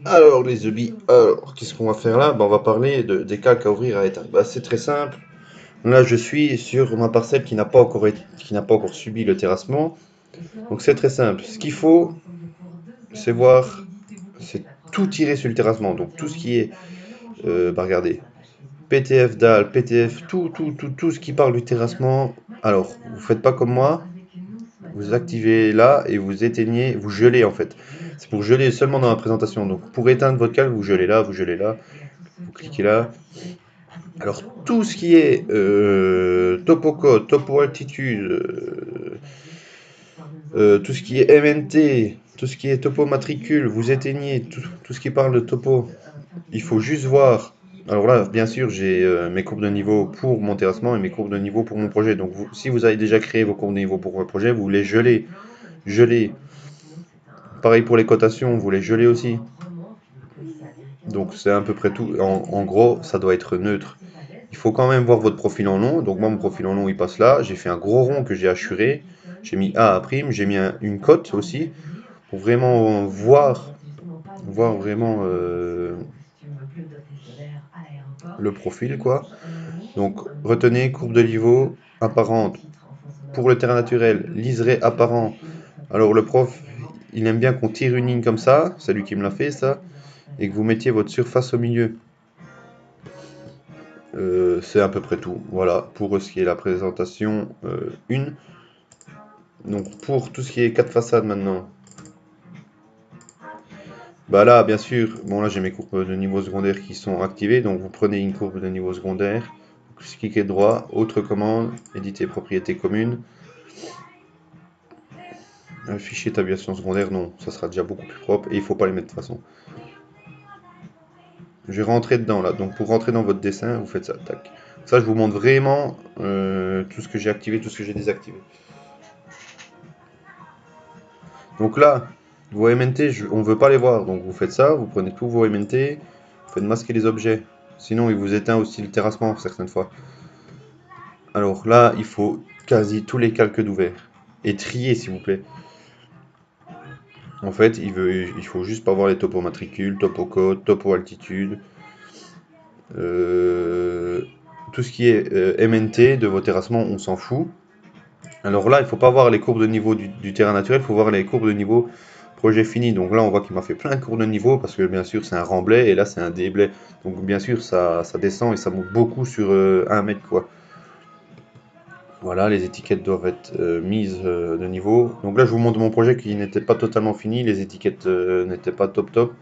Alors les zombies, alors qu'est-ce qu'on va faire là? Bah, on va parler des calques à ouvrir à éteindre. Bah, c'est très simple. Là je suis sur ma parcelle qui n'a pas encore subi le terrassement. Donc c'est très simple. Ce qu'il faut, c'est voir, c'est tout tirer sur le terrassement. Donc tout ce qui est, bah regardez, PTF dalle, PTF, tout ce qui parle du terrassement. Alors, vous faites pas comme moi, vous activez là et vous éteignez, vous gelez en fait. C'est pour geler seulement dans la présentation. Donc pour éteindre votre calque, vous gelez là, vous cliquez là. Alors tout ce qui est topo code, topo altitude, tout ce qui est MNT, tout ce qui est topo matricule, vous éteignez tout ce qui parle de topo. Il faut juste voir. Alors là, bien sûr, j'ai mes courbes de niveau pour mon terrassement et mes courbes de niveau pour mon projet. Donc si vous avez déjà créé vos courbes de niveau pour votre projet, vous les gelez. Gelez. Pareil pour les cotations, vous les gelez aussi. Donc c'est à peu près tout. En gros, ça doit être neutre. Il faut quand même voir votre profil en long. Donc moi, mon profil en long, il passe là. J'ai fait un gros rond que j'ai assuré. J'ai mis A à prime. J'ai mis une cote aussi pour vraiment voir vraiment le profil, quoi. Donc retenez courbe de niveau apparente. Pour le terrain naturel, liseré apparent. Alors le prof, il aime bien qu'on tire une ligne comme ça. C'est lui qui me l'a fait, ça. Et que vous mettiez votre surface au milieu. C'est à peu près tout. Voilà, pour ce qui est la présentation 1. Donc pour tout ce qui est 4 façades maintenant. Bah là, bien sûr, bon là j'ai mes courbes de niveau secondaire qui sont activées. Donc vous prenez une courbe de niveau secondaire. Vous cliquez droit, autre commande, éditer propriété commune. Un fichier tabulation secondaire, non, ça sera déjà beaucoup plus propre et il faut pas les mettre de toute façon. Je vais rentrer dedans là. Donc pour rentrer dans votre dessin, vous faites ça. Tac. Ça, je vous montre vraiment tout ce que j'ai activé, tout ce que j'ai désactivé. Donc là, vos MNT, on ne veut pas les voir. Donc vous faites ça, vous prenez tous vos MNT, vous faites masquer les objets. Sinon, il vous éteint aussi le terrassement certaines fois. Alors là, il faut quasi tous les calques d'ouvert. Et trier, s'il vous plaît. En fait, il faut juste pas voir les topos matricules, topo code, topo altitude. Euh, tout ce qui est MNT de vos terrassements, on s'en fout. Alors là, il faut pas voir les courbes de niveau du terrain naturel, il faut voir les courbes de niveau projet fini. Donc là, on voit qu'il m'a fait plein de courbes de niveau parce que bien sûr, c'est un remblai et là, c'est un déblai. Donc bien sûr, ça descend et ça monte beaucoup sur 1 mètre, quoi. Voilà, les étiquettes doivent être mises de niveau. Donc là, je vous montre mon projet qui n'était pas totalement fini. Les étiquettes n'étaient pas top top.